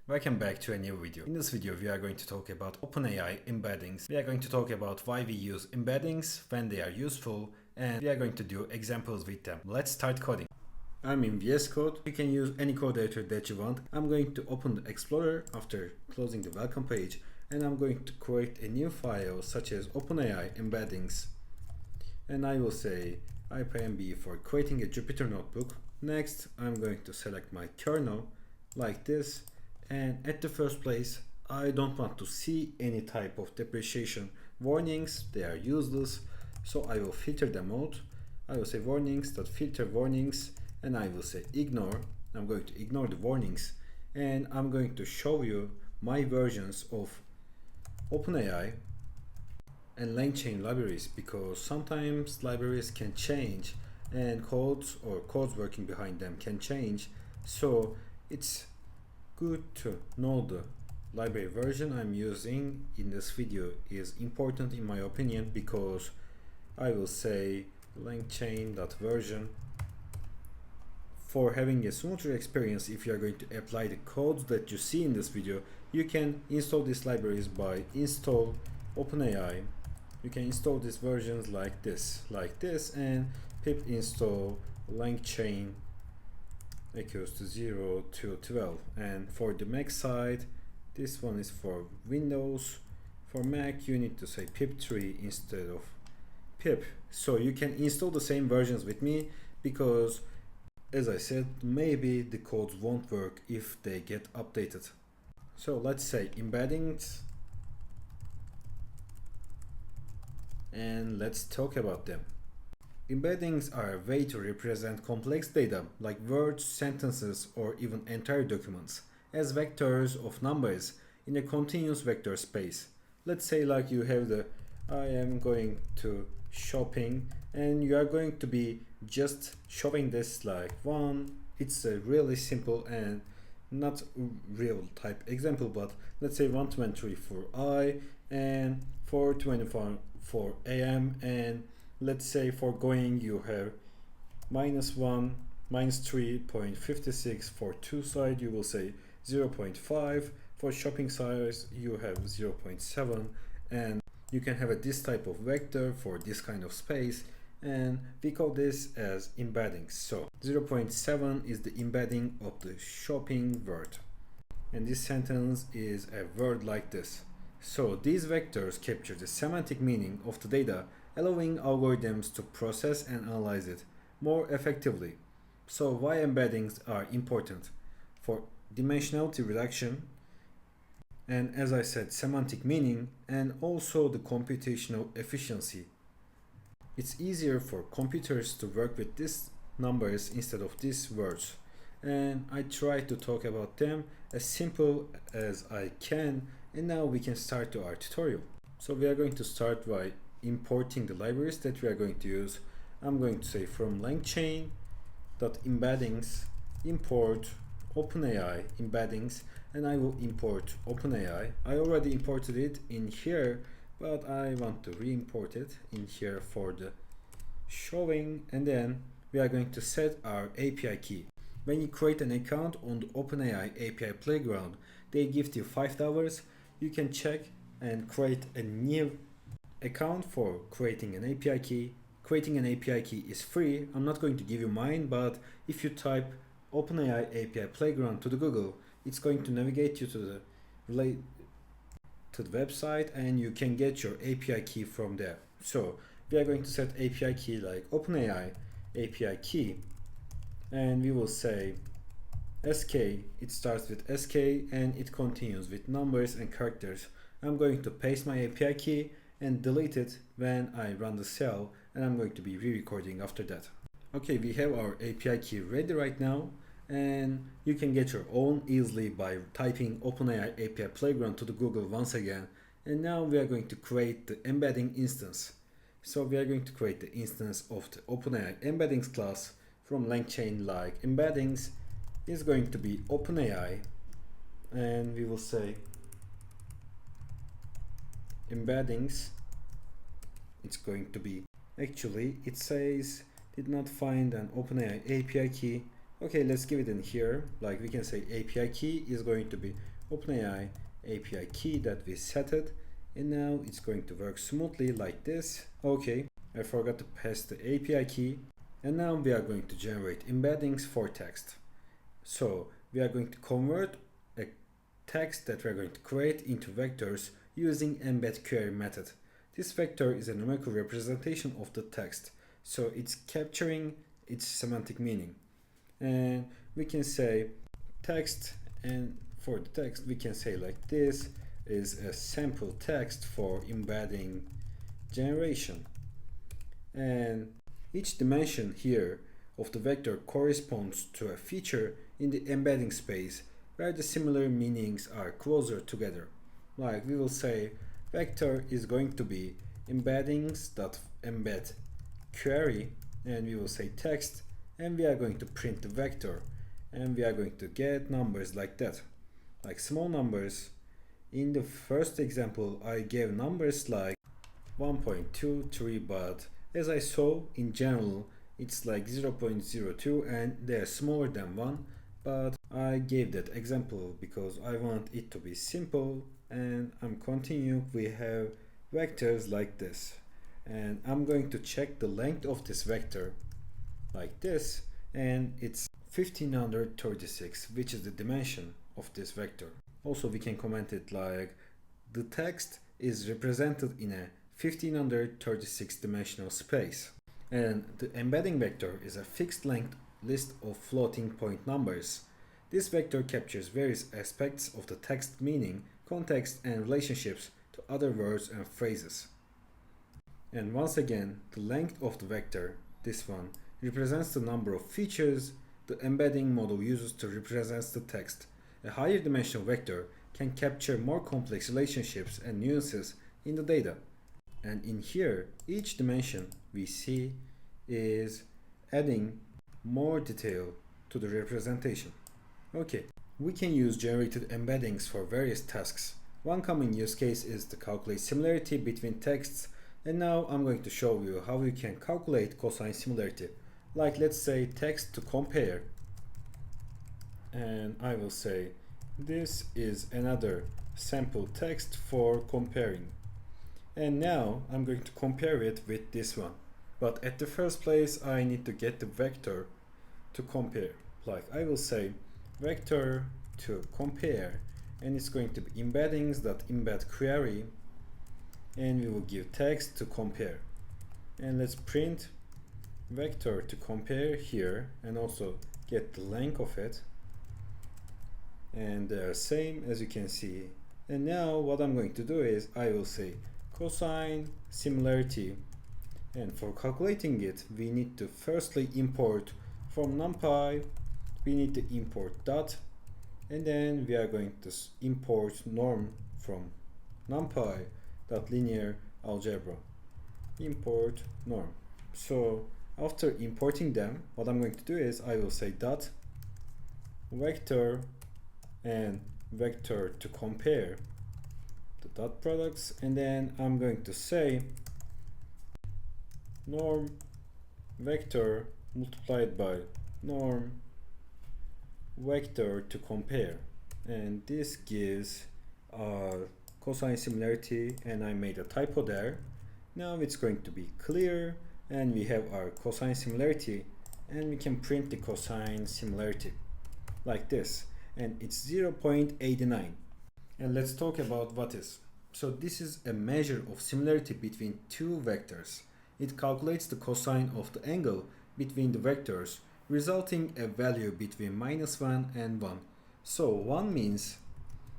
Welcome back to a new video. In this video, we are going to talk about OpenAI embeddings. We are going to talk about why we use embeddings, when they are useful, and we are going to do examples with them. Let's start coding. I'm in VS Code. You can use any code editor that you want. I'm going to open the Explorer after closing the welcome page, and I'm going to create a new file such as OpenAI embeddings. And I will say IPMB for creating a Jupyter notebook. Next, I'm going to select my kernel like this. And at the first place, I don't want to see any type of depreciation warnings. They are useless. So I will filter them out. I will say warnings.filter warnings, and I will say ignore. I'm going to ignore the warnings, and I'm going to show you my versions of OpenAI and LangChain libraries, because sometimes libraries can change and codes working behind them can change. So it's good to know the library version I'm using in this video is important in my opinion, because I will say LangChain.version for having a smoother experience. If you are going to apply the codes that you see in this video, you can install these libraries by install OpenAI. You can install these versions like this, and pip install LangChain equals to 0 to 12. And for the Mac side, this one is for Windows. For Mac, you need to say pip3 instead of pip. So you can install the same versions with me, because as I said, maybe the codes won't work if they get updated. So let's say embeddings, and let's talk about them. Embeddings are a way to represent complex data like words, sentences, or even entire documents as vectors of numbers in a continuous vector space. Let's say like you have the I am going to shopping, and you are going to be just shopping this like one. It's a really simple and not real type example, but let's say 123 for I and 424 for AM, and let's say for going you have -1, -3.56 for two side, you will say 0.5. For shopping size you have 0.7, and you can have this type of vector for this kind of space, and we call this as embeddings. So 0.7 is the embedding of the shopping word, and this sentence is a word like this. So these vectors capture the semantic meaning of the data, allowing algorithms to process and analyze it more effectively. So why embeddings are important? For dimensionality reduction, and as I said, semantic meaning, and also the computational efficiency. It's easier for computers to work with these numbers instead of these words, and I try to talk about them as simple as I can. And now we can start to our tutorial. So we are going to start by importing the libraries that we are going to use. I'm going to say from LangChain.embeddings import OpenAI embeddings, and I will import OpenAI. I already imported it in here, but I want to re-import it in here for the showing, and then we are going to set our API key. When you create an account on the OpenAI API Playground, they give you $5. You can check and create a new account for creating an API key. Creating an API key is free. I'm not going to give you mine, but if you type OpenAI API Playground to the Google, it's going to navigate you to the website, and you can get your API key from there. So we are going to set API key like OpenAI API key, and we will say SK. It starts with SK and it continues with numbers and characters. I'm going to paste my API key and delete it when I run the cell, and I'm going to be re-recording after that. Okay, we have our API key ready right now, and you can get your own easily by typing OpenAI API Playground to the Google once again. And now we are going to create the embedding instance. So we are going to create the instance of the OpenAI embeddings class from LangChain like embeddings is going to be OpenAI, and we will say embeddings. It's going to be, actually it says did not find an OpenAI API key. Okay, let's give it in here. Like we can say API key is going to be OpenAI API key that we set it, and now it's going to work smoothly like this. Okay, I forgot to pass the API key, and now we are going to generate embeddings for text. So we are going to convert a text that we are going to create into vectors using embed query method. This vector is a numerical representation of the text, so it's capturing its semantic meaning. And we can say text, and for the text we can say like this is a sample text for embedding generation, and each dimension here of the vector corresponds to a feature in the embedding space where the similar meanings are closer together. Like we will say vector is going to be embeddings.embed query, and we will say text, and we are going to print the vector, and we are going to get numbers like that, like small numbers. In the first example I gave numbers like 1.23, but as I saw in general it's like 0.02 and they are smaller than 1, but I gave that example because I want it to be simple. And I'm continuing, we have vectors like this, and I'm going to check the length of this vector like this, and it's 1536, which is the dimension of this vector. Also we can comment it like the text is represented in a 1536 dimensional space, and the embedding vector is a fixed length list of floating point numbers. This vector captures various aspects of the text meaning, context, and relationships to other words and phrases. And once again, the length of the vector, this one, represents the number of features the embedding model uses to represent the text. A higher dimensional vector can capture more complex relationships and nuances in the data. And in here, each dimension we see is adding more detail to the representation. Okay, we can use generated embeddings for various tasks. One common use case is to calculate similarity between texts, and now I'm going to show you how you can calculate cosine similarity. Like let's say text to compare, and I will say this is another sample text for comparing, and now I'm going to compare it with this one. But at the first place I need to get the vector to compare. Like I will say vector to compare, and it's going to be embeddings.embed query, and we will give text to compare, and let's print vector to compare here and also get the length of it, and they are same as you can see. And now what I'm going to do is I will say cosine similarity, and for calculating it we need to firstly import from NumPy, we need to import dot, and then we are going to import norm from NumPy dot linear algebra, import norm. So after importing them, what I'm going to do is I will say dot vector and vector to compare the dot products, and then I'm going to say norm vector multiplied by norm vector to compare, and this gives our cosine similarity, and I made a typo there. Now it's going to be clear, and we have our cosine similarity, and we can print the cosine similarity like this, and it's 0.89. And let's talk about what is. So this is a measure of similarity between two vectors. It calculates the cosine of the angle between the vectors, resulting a value between -1 and 1. So 1 means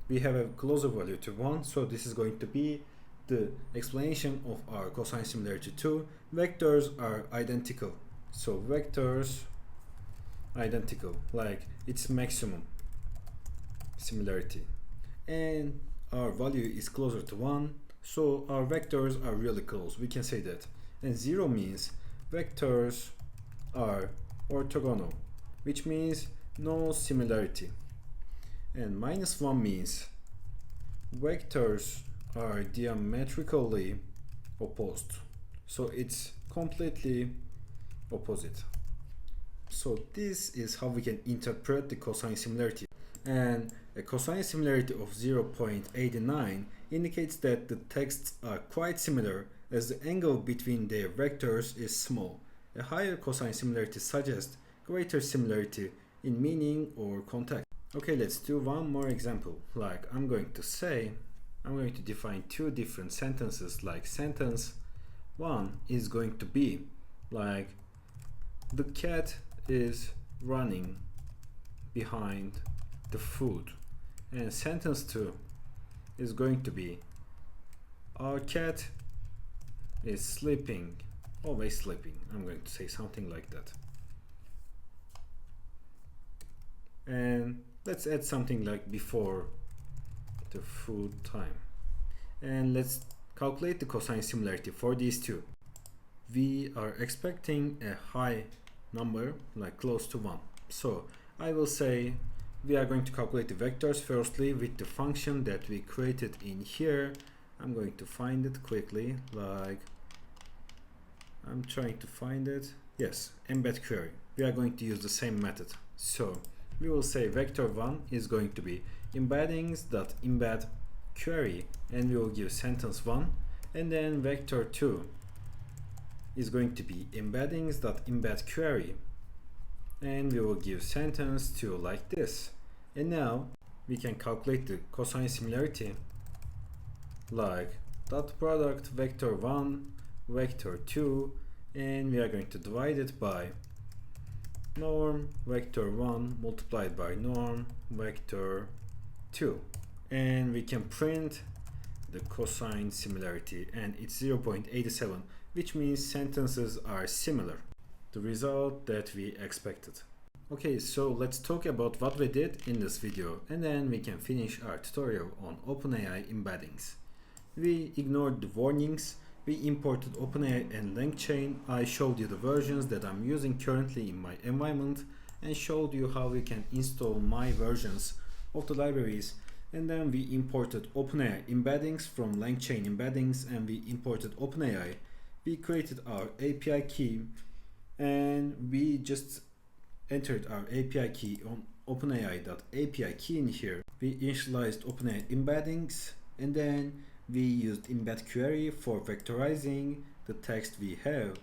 we have a closer value to 1, so this is going to be the explanation of our cosine similarity 2. Vectors are identical, so vectors identical, like it's maximum similarity, and our value is closer to 1, so our vectors are really close, we can say that. And 0 means vectors are orthogonal, which means no similarity. And -1 means vectors are diametrically opposed, so it's completely opposite. So this is how we can interpret the cosine similarity. And A cosine similarity of 0.89 indicates that the texts are quite similar as the angle between their vectors is small. A higher cosine similarity suggests greater similarity in meaning or context. Okay, let's do one more example. Like I'm going to define two different sentences. Like sentence 1 is going to be like the cat is running behind the food, and sentence 2 is going to be our cat is sleeping, always sleeping. I'm going to say something like that. And let's add something like before the food time. And let's calculate the cosine similarity for these two. We are expecting a high number, like close to 1. So I will say we are going to calculate the vectors firstly with the function that we created in here. I'm going to find it quickly, like I'm trying to find it. Yes, embed query. We are going to use the same method. So we will say vector 1 is going to be embeddings.embed query, and we will give sentence 1, and then vector 2 is going to be embeddings.embed query, and we will give sentence 2 like this. And now we can calculate the cosine similarity like dot product vector 1 vector 2, and we are going to divide it by norm vector 1 multiplied by norm vector 2, and we can print the cosine similarity, and it's 0.87, which means sentences are similar, the result that we expected. Okay, so let's talk about what we did in this video, and then we can finish our tutorial on OpenAI embeddings. We ignored the warnings. We imported OpenAI and LangChain. I showed you the versions that I'm using currently in my environment and showed you how you can install my versions of the libraries. And then we imported OpenAI embeddings from LangChain embeddings, and we imported OpenAI. We created our API key, and we just entered our API key on OpenAI.API key in here. We initialized OpenAI embeddings, and then we used embed query for vectorizing the text we have.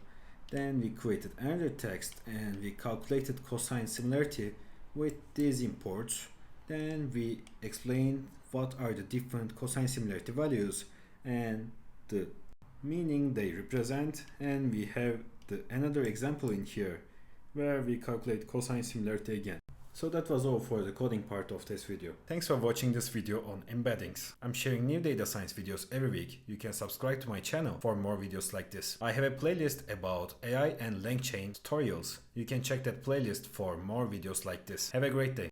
Then we created another text and we calculated cosine similarity with these imports. Then we explained what are the different cosine similarity values and the meaning they represent. And we have another example in here where we calculate cosine similarity again. So that was all for the coding part of this video. Thanks for watching this video on embeddings. I'm sharing new data science videos every week. You can subscribe to my channel for more videos like this. I have a playlist about AI and LangChain tutorials. You can check that playlist for more videos like this. Have a great day.